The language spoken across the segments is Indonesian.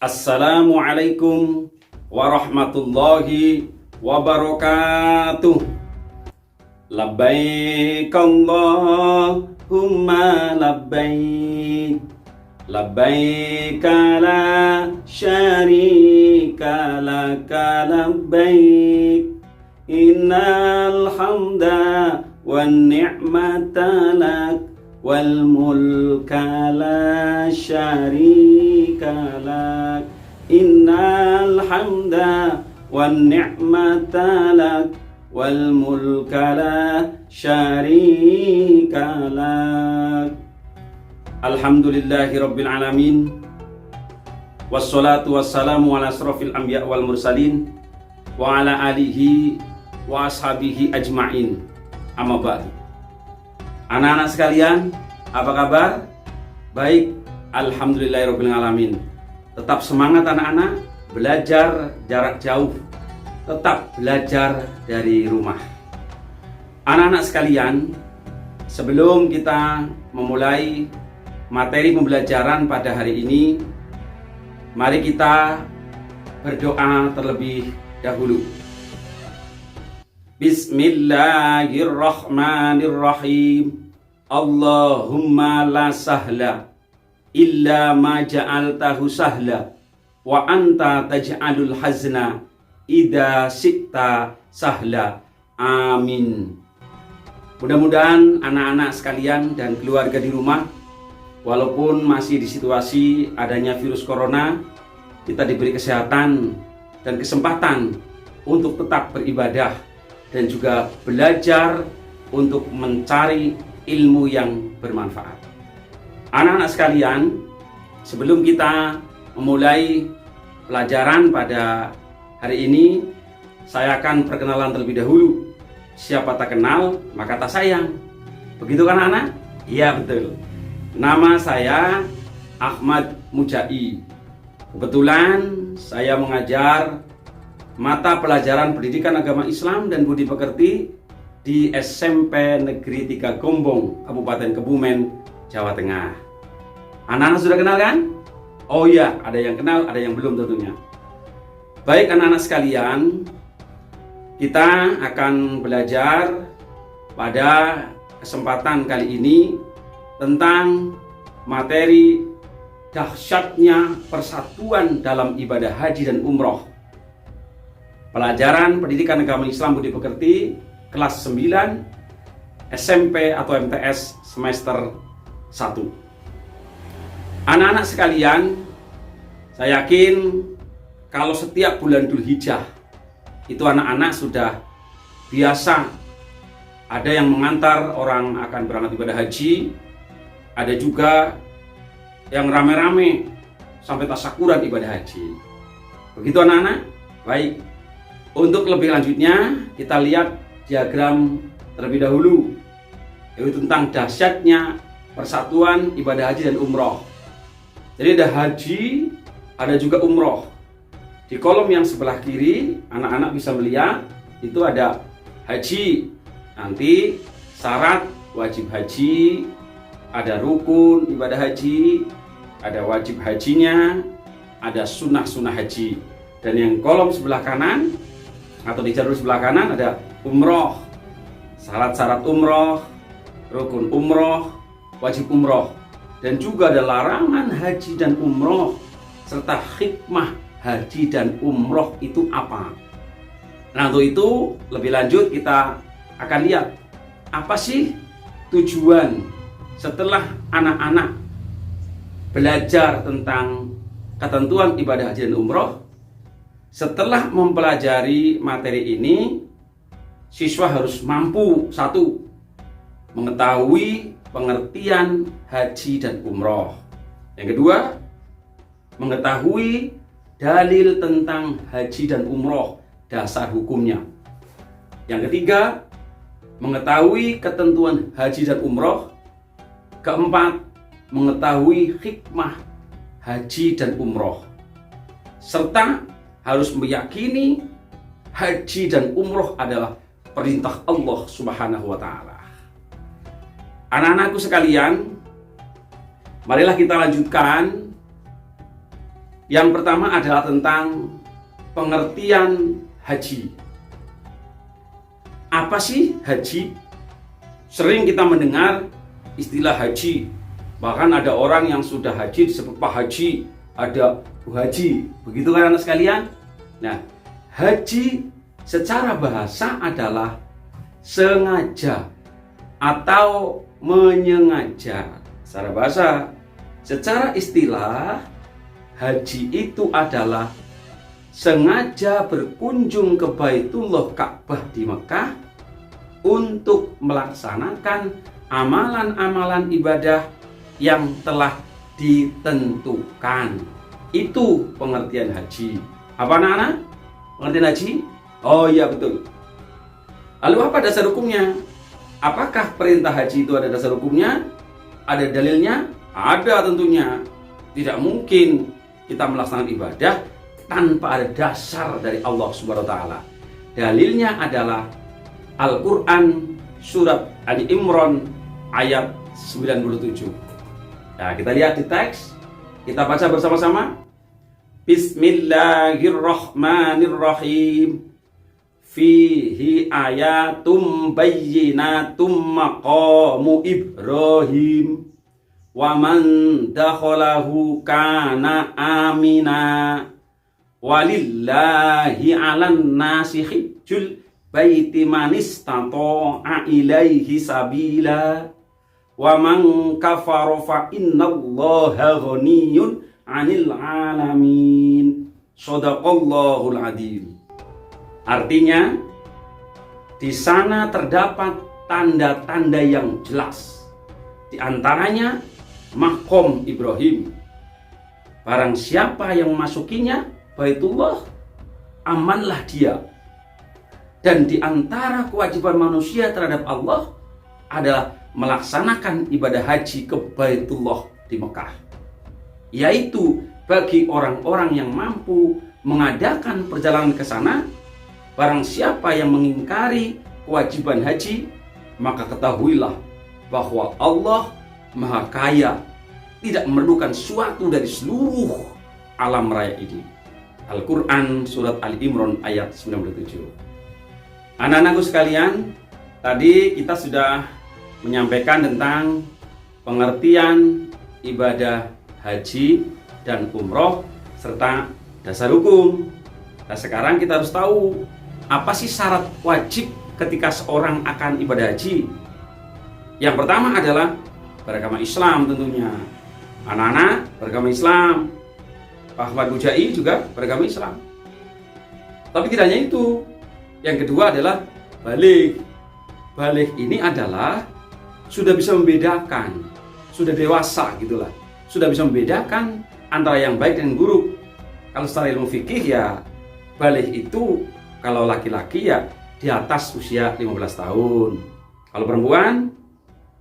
Assalamualaikum warahmatullahi wabarakatuh. Labbaik Allahumma labbaik, labbaik la syarika laka labbaik, innal hamda wan ni'mata lak wal mulka la syarika lak, innal hamda wan ni'mata lak wal mulka la syarika lak. Alhamdulillahi rabbil alamin, wassalatu wassalamu ala asrofil anbiya wal mursalin wa ala alihi wa ashabihi ajma'in. Amma ba'du. Anak-anak sekalian, apa kabar? Baik, alhamdulillahirabbil alamin. Tetap semangat anak-anak, belajar jarak jauh, tetap belajar dari rumah. Anak-anak sekalian, sebelum kita memulai materi pembelajaran pada hari ini, mari kita berdoa terlebih dahulu. Bismillahirrahmanirrahim. Allahumma la sahla illa ma ja'altahu sahla wa anta taj'alul hazna idza syi'ta sahla. Amin. Mudah-mudahan anak-anak sekalian dan keluarga di rumah, walaupun masih di situasi adanya virus corona, kita diberi kesehatan dan kesempatan untuk tetap beribadah dan juga belajar untuk mencari ilmu yang bermanfaat. Anak-anak sekalian, sebelum kita memulai pelajaran pada hari ini, saya akan perkenalan terlebih dahulu. Siapa tak kenal, maka tak sayang. Begitu kan anak? Iya betul. Nama saya Ahmad Mujai. Kebetulan saya mengajar mata pelajaran pendidikan agama Islam dan budi pekerti di SMP Negeri 3 Gombong, Kabupaten Kebumen, Jawa Tengah. Anak-anak sudah kenal kan? Oh iya, ada yang kenal, ada yang belum tentunya. Baik anak-anak sekalian, kita akan belajar pada kesempatan kali ini tentang materi dahsyatnya persatuan dalam ibadah haji dan umroh. Pelajaran pendidikan agama Islam budi pekerti kelas 9 SMP atau MTS semester 1. Anak-anak sekalian, saya yakin kalau setiap bulan Dzulhijjah itu anak-anak sudah biasa, ada yang mengantar orang akan berangkat ibadah haji, ada juga yang rame-rame sampai tasyakuran ibadah haji. Begitu anak-anak? Baik. Untuk lebih lanjutnya, kita lihat diagram terlebih dahulu, yaitu tentang dahsyatnya persatuan ibadah haji dan umroh. Jadi ada haji, ada juga umroh. Di kolom yang sebelah kiri, anak-anak bisa melihat itu ada haji. Nanti syarat wajib haji, ada rukun ibadah haji, ada wajib hajinya, ada sunnah-sunnah haji. Dan yang kolom sebelah kanan atau di jalur sebelah kanan ada umroh, syarat-syarat umroh, rukun umroh, wajib umroh, dan juga ada larangan haji dan umroh serta hikmah haji dan umroh itu apa. Nah, untuk itu lebih lanjut kita akan lihat apa sih tujuan setelah anak-anak belajar tentang ketentuan ibadah haji dan umroh. Setelah mempelajari materi ini, siswa harus mampu, satu, mengetahui pengertian haji dan umroh. Yang kedua, mengetahui dalil tentang haji dan umroh, dasar hukumnya. Yang ketiga, mengetahui ketentuan haji dan umroh. Keempat, mengetahui hikmah haji dan umroh. Serta harus meyakini haji dan umroh adalah perintah Allah Subhanahu wa Ta'ala. Anak-anakku sekalian, marilah kita lanjutkan Yang pertama adalah tentang pengertian haji. Apa sih haji? Sering kita mendengar istilah haji. Bahkan ada orang yang sudah haji disebut Pak Haji, ada Bu Haji. Begitu kan anak sekalian? Nah, haji secara bahasa adalah sengaja atau menyengaja. Secara bahasa, secara istilah, haji itu adalah sengaja berkunjung ke Baitullah Ka'bah di Mekah untuk melaksanakan amalan-amalan ibadah yang telah ditentukan. Itu pengertian haji. Apa anak-anak? Pengertian haji? Oh iya, betul. Lalu apa dasar hukumnya? Apakah perintah haji itu ada dasar hukumnya? Ada dalilnya? Ada tentunya. Tidak mungkin kita melaksanakan ibadah tanpa ada dasar dari Allah Subhanahu wa taala. Dalilnya adalah Al-Qur'an surat Ali Imran ayat 97. Nah, kita lihat di teks. Kita baca bersama-sama. Bismillahirrahmanirrahim. Fihi ayatum bayyinatum maqamu Ibrahim wa man dakhalahu kana amina walillahi 'alan nasi hijjul baiti man istata'a ilaihi sabila wa man kafara fa innallaha ghaniyyun 'anil 'alamin. Shadaqallahul 'adzim. Artinya, di sana terdapat tanda-tanda yang jelas. Di antaranya Maqam Ibrahim. Barang siapa yang memasukinya, Baitullah, amanlah dia. Dan di antara kewajiban manusia terhadap Allah adalah melaksanakan ibadah haji ke Baitullah di Mekah. Yaitu bagi orang-orang yang mampu mengadakan perjalanan ke sana. Barang siapa yang mengingkari kewajiban haji, maka ketahuilah bahwa Allah Maha Kaya, tidak memerlukan suatu dari seluruh alam raya ini. Al-Quran surat Ali Imran ayat 97. Anak-anakku sekalian, tadi kita sudah menyampaikan tentang pengertian ibadah haji dan umroh serta dasar hukum. Nah, sekarang kita harus tahu apa sih syarat wajib ketika seorang akan ibadah haji. Yang pertama adalah beragama Islam tentunya. Anak-anak beragama Islam. Pak Ahmad Bujai juga beragama Islam. Tapi tidak hanya itu. Yang kedua adalah balik. Balik ini adalah sudah bisa membedakan, sudah dewasa gitulah. Sudah bisa membedakan antara yang baik dan buruk. Kalau secara ilmu fikih ya, balik itu kalau laki-laki ya di atas usia 15 tahun. Kalau perempuan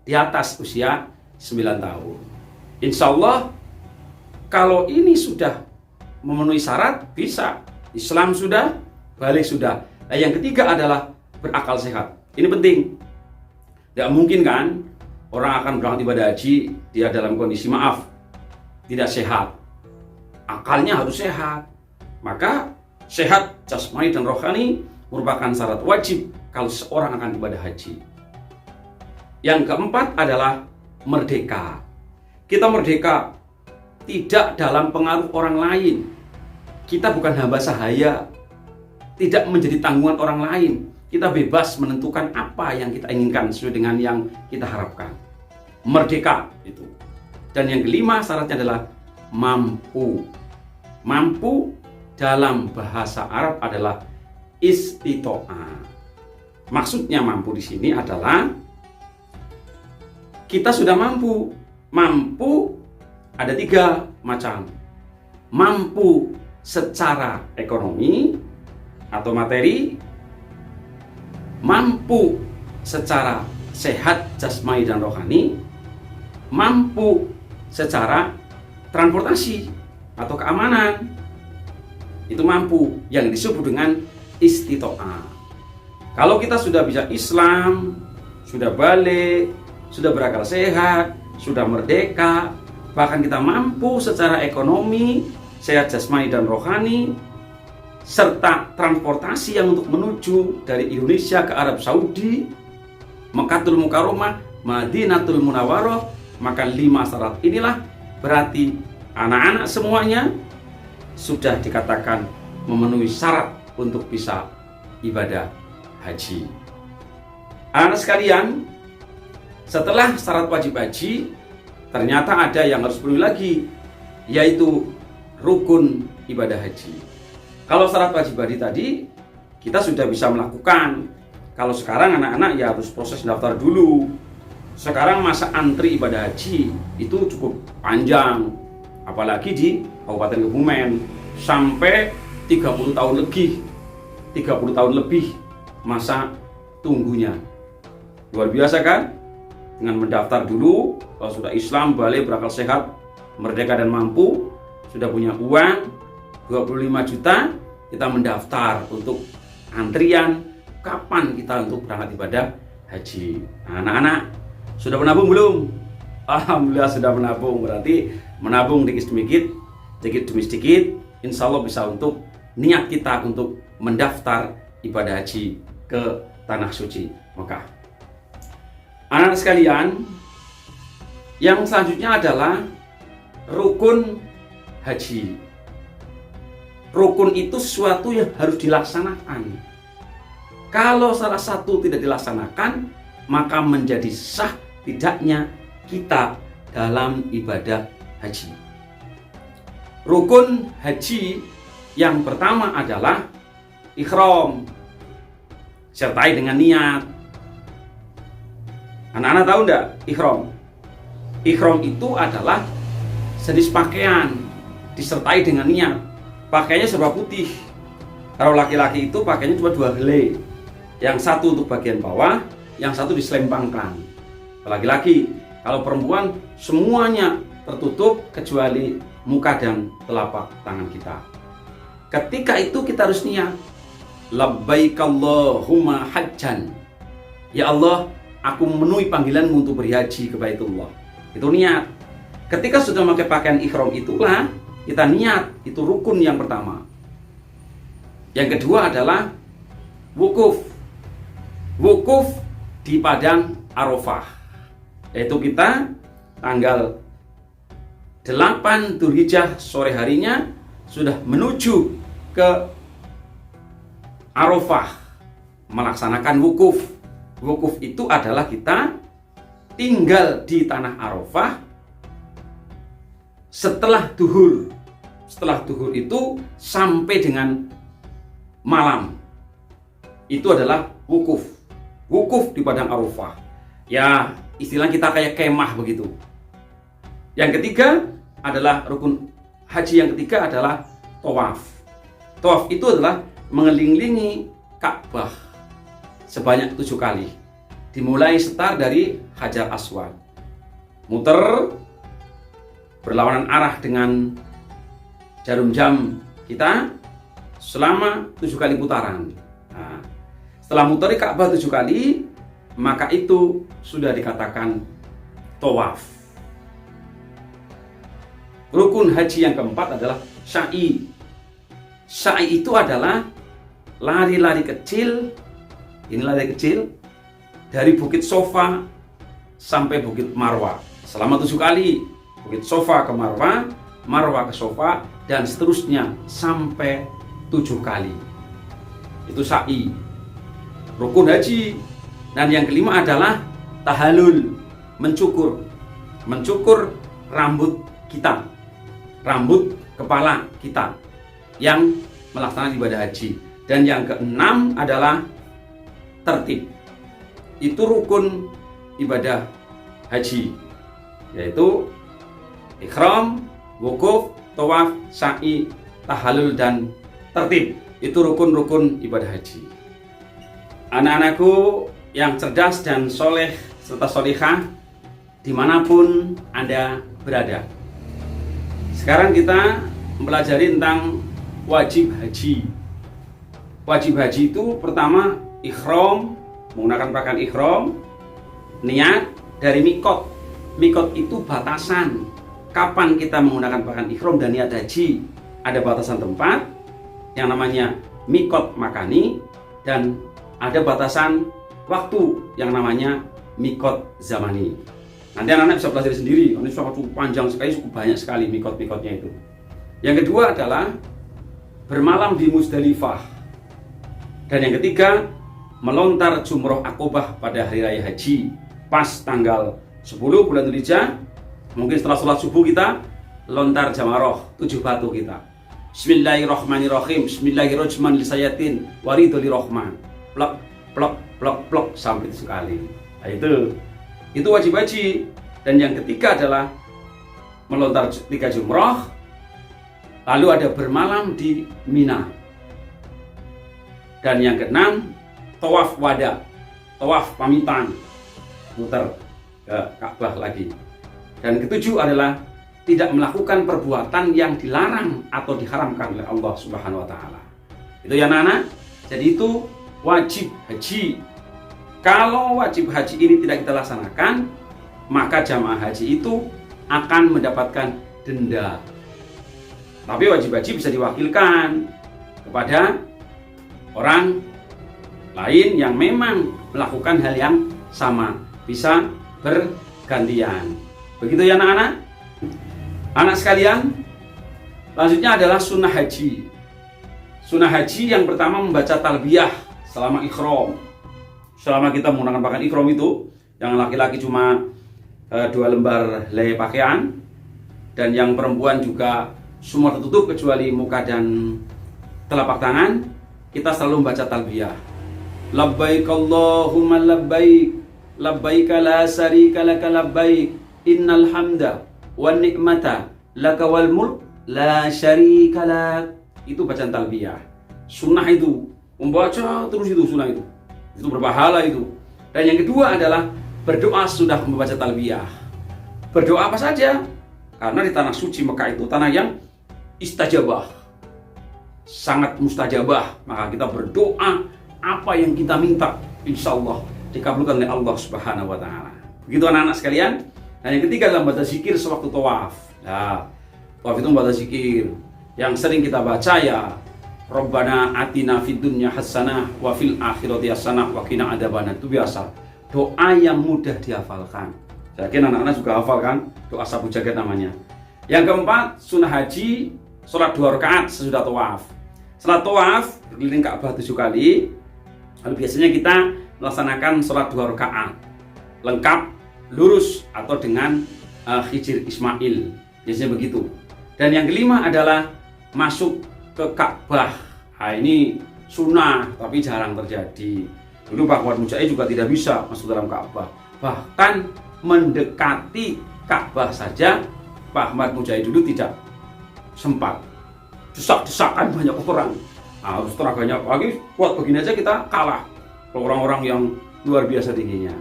di atas usia 9 tahun. Insya Allah kalau ini sudah memenuhi syarat bisa. Islam sudah, balik sudah. Nah, yang ketiga adalah berakal sehat. Ini penting. Tidak mungkin kan orang akan berangkat ibadah haji dia dalam kondisi tidak sehat. Akalnya harus sehat. Maka sehat jasmani dan rohani merupakan syarat wajib kalau seorang akan ibadah haji. Yang keempat adalah merdeka. Kita merdeka tidak dalam pengaruh orang lain. Kita bukan hamba sahaya, tidak menjadi tanggungan orang lain. Kita bebas menentukan apa yang kita inginkan sesuai dengan yang kita harapkan. Merdeka itu. Dan yang kelima syaratnya adalah mampu. Mampu dalam bahasa Arab adalah istito'ah. Maksudnya mampu di sini adalah kita sudah mampu. Mampu ada 3 macam. Mampu secara ekonomi atau materi, mampu secara sehat jasmani dan rohani, mampu secara transportasi atau keamanan. Itu mampu yang disebut dengan istito'ah. Kalau kita sudah bisa Islam, sudah balik, sudah berakal sehat, sudah merdeka, bahkan kita mampu secara ekonomi, sehat jasmani dan rohani, serta transportasi yang untuk menuju dari Indonesia ke Arab Saudi, Mekkatul Mukarramah, Madinatul Munawwarah, maka 5 syarat inilah berarti anak-anak semuanya sudah dikatakan memenuhi syarat untuk bisa ibadah haji. Anak sekalian, setelah syarat wajib haji, ternyata ada yang harus penuhi lagi, yaitu rukun ibadah haji. Kalau syarat wajib haji tadi kita sudah bisa melakukan. Kalau sekarang anak-anak ya harus proses daftar dulu. Sekarang masa antri ibadah haji itu cukup panjang, apalagi di Kabupaten Kebumen, sampai 30 tahun lebih masa tunggunya. Luar biasa kan? Dengan mendaftar dulu, kalau sudah Islam, balik, berakal sehat, merdeka dan mampu, sudah punya uang 25 juta, kita mendaftar untuk antrian kapan kita untuk berangkat ibadah haji. Nah, anak-anak sudah menabung belum? Alhamdulillah sudah menabung. Berarti menabung sedikit demi sedikit, insya Allah bisa untuk niat kita untuk mendaftar ibadah haji ke Tanah Suci Mekah. Anak-anak sekalian, yang selanjutnya adalah rukun haji. Rukun itu sesuatu yang harus dilaksanakan. Kalau salah satu tidak dilaksanakan, maka menjadi sah tidaknya kita dalam ibadah haji. Rukun haji yang pertama adalah ihram, sertai dengan niat. Anak-anak tahu enggak ihram? Ihram itu adalah jenis pakaian disertai dengan niat. Pakaiannya serba putih. Kalau laki-laki itu pakaiannya cuma 2 helai. Yang satu untuk bagian bawah, yang satu diselempangkan. Laki-laki, kalau perempuan semuanya tertutup kecuali muka dan telapak tangan kita. Ketika itu kita harus niat, labbaik Allahumma hajjan. Ya Allah, aku memenuhi panggilanmu untuk berhaji ke Baitullah. Itu niat. Ketika sudah memakai pakaian ihram itulah kita niat, itu rukun yang pertama. Yang kedua adalah wukuf. Wukuf di Padang Arafah. Yaitu kita tanggal 8 Dzulhijjah sore harinya sudah menuju ke Arafah melaksanakan wukuf. Wukuf itu adalah kita tinggal di tanah Arafah setelah duhur. Setelah duhur itu sampai dengan malam. Itu adalah wukuf. Wukuf di Padang Arafah. Ya, istilah kita kayak kemah begitu. Yang ketiga adalah rukun haji yang ketiga adalah tawaf. Tawaf itu adalah mengelilingi Ka'bah sebanyak 7 kali. Dimulai start dari Hajar Aswad. Muter berlawanan arah dengan jarum jam kita selama 7 kali putaran. Nah, setelah muteri Ka'bah 7 kali, maka itu sudah dikatakan tawaf. Rukun haji yang keempat adalah sa'i. Sa'i itu adalah lari-lari kecil. Ini lari kecil dari Bukit Sofa sampai Bukit Marwa selama 7 kali. Bukit Sofa ke Marwa, Marwa ke Sofa, dan seterusnya sampai 7 kali. Itu sa'i, rukun haji. Dan yang kelima adalah tahallul, mencukur rambut kita, rambut kepala kita yang melaksanakan ibadah haji. Dan yang keenam adalah tertib. Itu rukun ibadah haji, yaitu ihram, wukuf, tawaf, sa'i, tahallul, dan tertib. Itu rukun-rukun ibadah haji. Anak-anakku yang cerdas dan soleh serta solihah dimanapun Anda berada. Sekarang kita mempelajari tentang wajib haji. Wajib haji itu pertama ihram, menggunakan pakaian ihram, niat dari mikot. Mikot itu batasan kapan kita menggunakan pakaian ihram dan niat haji. ada batasan tempat yang namanya mikot makani, dan ada batasan waktu yang namanya mikot zamani. Nanti anak-anak bisa pelajari sendiri, ini cukup panjang sekali, cukup banyak sekali mikot-mikotnya itu. Yang kedua adalah bermalam di Musdalifah. Dan yang ketiga, melontar jumroh akobah pada hari raya haji pas tanggal 10 bulan Dzulhijjah. Mungkin setelah sholat subuh kita lontar jamaroh 7 batu kita. Bismillahirrahmanirrahim. Bismillahirrahmanirrahim lisayatin waridul rahman. Plok plok plok plok sampai 7 kali. Nah, itu wajib haji. Dan yang ketiga adalah melontar 3 jumroh. Lalu ada bermalam di Mina. Dan yang keenam, tawaf wada, tawaf pamitan, muter ke Ka'bah lagi. Dan ketujuh adalah tidak melakukan perbuatan yang dilarang atau diharamkan oleh Allah Subhanahu wa taala. Itu ya anak-anak. Jadi itu wajib haji. Kalau wajib haji ini tidak kita laksanakan, maka jamaah haji itu akan mendapatkan denda. Tapi wajib haji bisa diwakilkan kepada orang lain yang memang melakukan hal yang sama, bisa bergantian. Begitu ya anak-anak. Anak sekalian, selanjutnya adalah sunnah haji. Sunnah haji yang pertama membaca talbiyah selama ikhram. Selama kita menggunakan pakaian ikhram itu, yang laki-laki cuma 2 lembar helai pakaian, dan yang perempuan juga semua tertutup kecuali muka dan telapak tangan, kita selalu membaca talbiyah. Labbaik Allahumma labbaik, labbaik la syarika laka labbaik, innal hamda wan nikmata laka wal mulk la syarika lak. Itu bacaan talbiyah. Sunnah itu membaca terus, itu sunnah itu berpahala itu. Dan yang kedua adalah berdoa sudah membaca talbiyah. Berdoa apa saja, karena di tanah suci Mekah itu tanah yang istajabah, sangat mustajabah. Maka kita berdoa apa yang kita minta, insya Allah dikabulkan oleh Allah Subhanahu wa taala. Begitu anak-anak sekalian. Dan yang ketiga adalah baca zikir sewaktu tawaf. Nah, tawaf itu baca zikir yang sering kita baca ya, Rabbana atina fid dunya hasanah wa fil akhirati hasanah wa qina adzabannar. Itu biasa. Doa yang mudah dihafalkan. Saya yakin anak-anak juga hafal kan? Doa sabu jagat namanya. Yang keempat, sunnah haji, sholat 2 rakaat sesudah tawaf. Setelah tawaf, berkeliling Ka'bah 7 kali. Lalu biasanya kita melaksanakan sholat 2 rakaat lengkap, lurus, atau dengan hijir Ismail. Biasanya begitu. Dan yang kelima adalah masuk ke Ka'bah. Nah, ini sunnah, tapi jarang terjadi. Dulu Pak Ahmad Mujahid juga tidak bisa masuk dalam Ka'bah. Bahkan mendekati Ka'bah saja Pak Ahmad Mujahid dulu tidak sempat. Desak-desakan banyak orang. Nah, harus tenaganya lagi kuat begini aja kita kalah orang-orang yang luar biasa tingginya.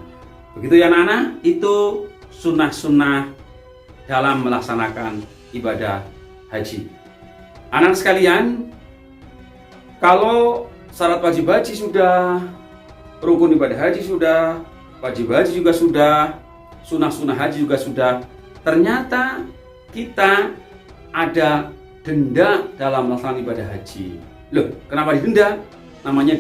Begitu ya anak-anak, itu sunnah-sunnah dalam melaksanakan ibadah haji. Anak sekalian, kalau syarat wajib haji sudah, rukun ibadah haji sudah, wajib haji juga sudah, sunnah-sunnah haji juga sudah, ternyata kita ada denda dalam melaksanakan ibadah haji. Loh, kenapa didenda? Namanya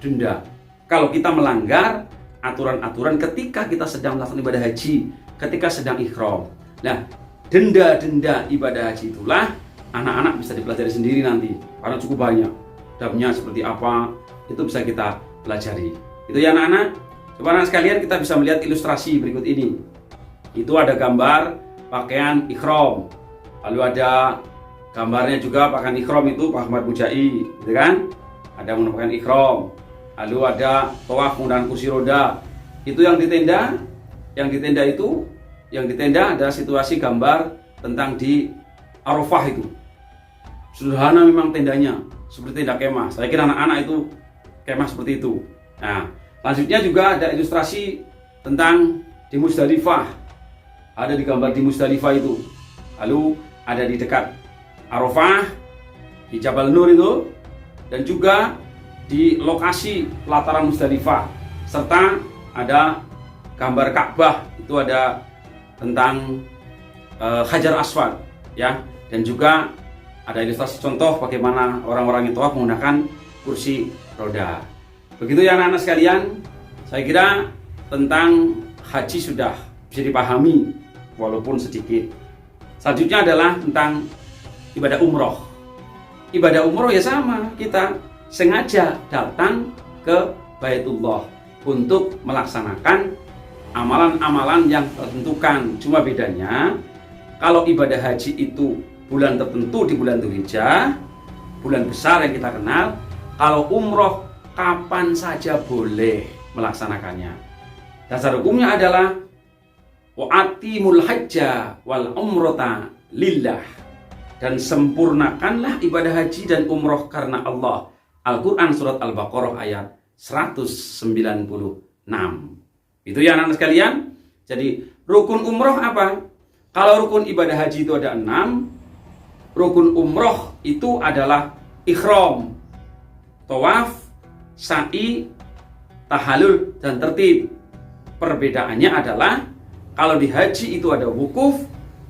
denda. Kalau kita melanggar aturan-aturan ketika kita sedang melaksanakan ibadah haji, ketika sedang ikhram. Nah, denda-denda ibadah haji itulah anak-anak bisa dipelajari sendiri nanti, karena cukup banyak. Dabnya seperti apa, itu bisa kita pelajari. Itu ya anak-anak. Coba anak sekalian, kita bisa melihat ilustrasi berikut ini. Itu ada gambar pakaian ikhram. Lalu ada gambarnya juga pakaian ikhram itu Pak Ahmad Mujahid, gitu kan? Ada menggunakan ikhram. Lalu ada tawaf menggunakan kursi roda. Itu yang di tenda. Yang di tenda ada situasi gambar tentang di Arafah itu. Sederhana memang tendanya, seperti tenda kemah. Saya kira anak-anak itu kemah seperti itu. Nah, selanjutnya juga ada ilustrasi tentang di Musdalifah. Ada di gambar di Musdalifah itu. Lalu ada di dekat Arafah, di Jabal Nur itu, dan juga di lokasi pelataran Musdalifah, serta ada gambar Ka'bah. Itu ada tentang Hajar Aswad, ya, dan juga ada ilustrasi contoh bagaimana orang-orang yang tawaf menggunakan kursi roda. Begitu ya anak-anak sekalian, saya kira tentang haji sudah bisa dipahami walaupun sedikit. Selanjutnya adalah tentang ibadah umroh. Ibadah umroh ya sama, kita sengaja datang ke Baitullah untuk melaksanakan amalan-amalan yang tertentukan. Cuma bedanya, kalau ibadah haji itu bulan tertentu di bulan Dzulhijjah, bulan besar yang kita kenal. Kalau umroh kapan saja boleh melaksanakannya. Dasar hukumnya adalah wa'atimul hajja wal umrota lillah, dan sempurnakanlah ibadah haji dan umroh karena Allah. Al-Quran surat Al-Baqarah ayat 196. Itu ya anak-anak sekalian. Jadi rukun umroh apa? Kalau rukun ibadah haji itu ada 6, rukun umroh itu adalah ikhram, tawaf, sa'i, tahallul, dan tertib. Perbedaannya adalah kalau di haji itu ada wukuf,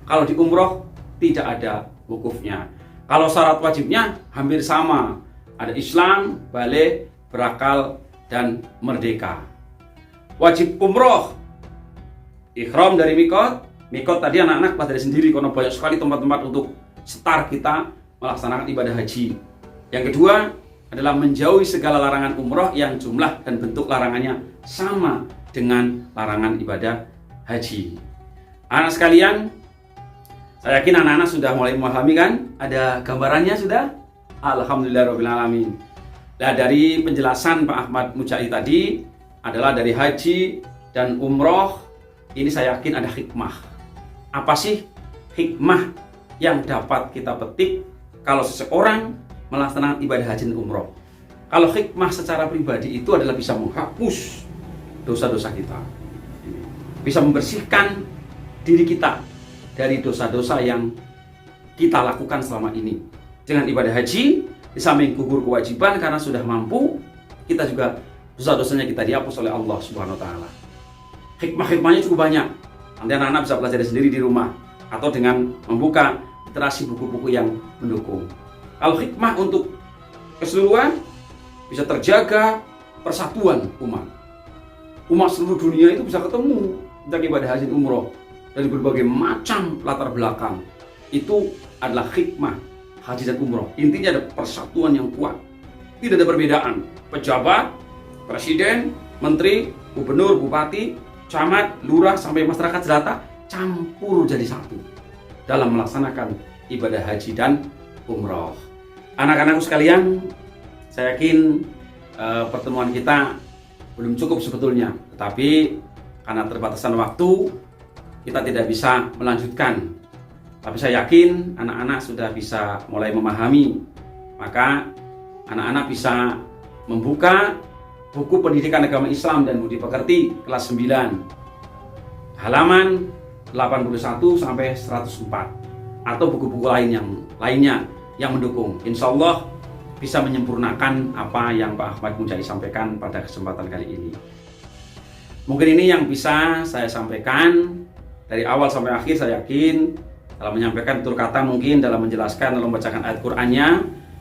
kalau di umroh tidak ada wukufnya. Kalau syarat wajibnya hampir sama, ada Islam, baligh, berakal, dan merdeka. Wajib umroh, ikhram dari mikot. Mikot tadi anak-anak pelajari sendiri karena banyak sekali tempat-tempat untuk start kita melaksanakan ibadah haji. Yang kedua adalah menjauhi segala larangan umroh yang jumlah dan bentuk larangannya sama dengan larangan ibadah haji. Anak sekalian, saya yakin anak-anak sudah mulai memahami kan? Ada gambarannya sudah? Alhamdulillahirrahmanirrahim. Nah, dari penjelasan Pak Ahmad Mujahid tadi adalah dari haji dan umroh, ini saya yakin ada hikmah. Apa sih hikmah yang dapat kita petik kalau seseorang melaksanakan ibadah haji dan umroh? Kalau hikmah secara pribadi itu adalah bisa menghapus dosa-dosa kita, bisa membersihkan diri kita dari dosa-dosa yang kita lakukan selama ini. Dengan ibadah haji, di samping gugur kewajiban karena sudah mampu, kita juga dosa-dosanya kita dihapus oleh Allah Subhanahu wa taala. Hikmah-hikmahnya cukup banyak. Nanti anak-anak bisa pelajari sendiri di rumah atau dengan membuka literasi buku-buku yang mendukung. Kalau hikmah untuk keseluruhan, bisa terjaga persatuan umat. Umat seluruh dunia itu bisa ketemu tentang ibadah haji dan umroh dari berbagai macam latar belakang. Itu adalah hikmah haji dan umroh. Intinya ada persatuan yang kuat. Tidak ada perbedaan. Pejabat, presiden, menteri, gubernur, bupati, camat, lurah, sampai masyarakat jelata campur jadi satu dalam melaksanakan ibadah haji dan umroh. Anak-anakku sekalian, saya yakin pertemuan kita belum cukup sebetulnya, tetapi karena terbatasan waktu kita tidak bisa melanjutkan. Tapi saya yakin anak-anak sudah bisa mulai memahami. Maka anak-anak bisa membuka buku pendidikan agama Islam dan budi pekerti kelas 9 halaman 81 sampai 104 atau buku-buku lainnya yang mendukung. Insya Allah bisa menyempurnakan apa yang Pak Ahmad Mujahid sampaikan pada kesempatan kali ini. Mungkin ini yang bisa saya sampaikan dari awal sampai akhir. Saya yakin dalam menyampaikan tutur kata, mungkin dalam menjelaskan, dalam membacakan ayat Qur'annya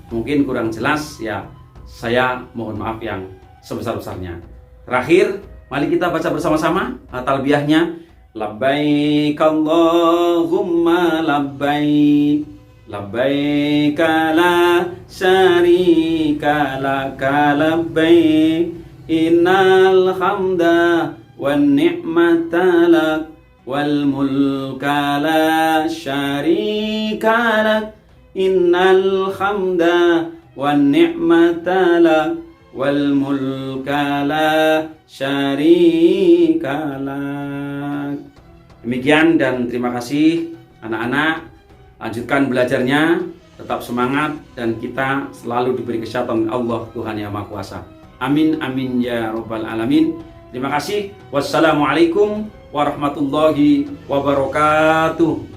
mungkin kurang jelas, ya saya mohon maaf yang sebesar-besarnya. Terakhir, mari kita baca bersama-sama talbiyahnya. Labbaik Allahumma labbaik, labbaik la syarika laka labbaik, innal hamda wan ni'mata lak wal mulka la syarika lak, innal hamda wan ni'mata lak wal mulka la syarika lak. Demikian dan terima kasih anak-anak. Lanjutkan belajarnya, tetap semangat, dan kita selalu diberi kesehatan Allah Tuhan Yang Maha Kuasa. Amin amin ya rabbal alamin. Terima kasih. Wassalamualaikum warahmatullahi wabarakatuh.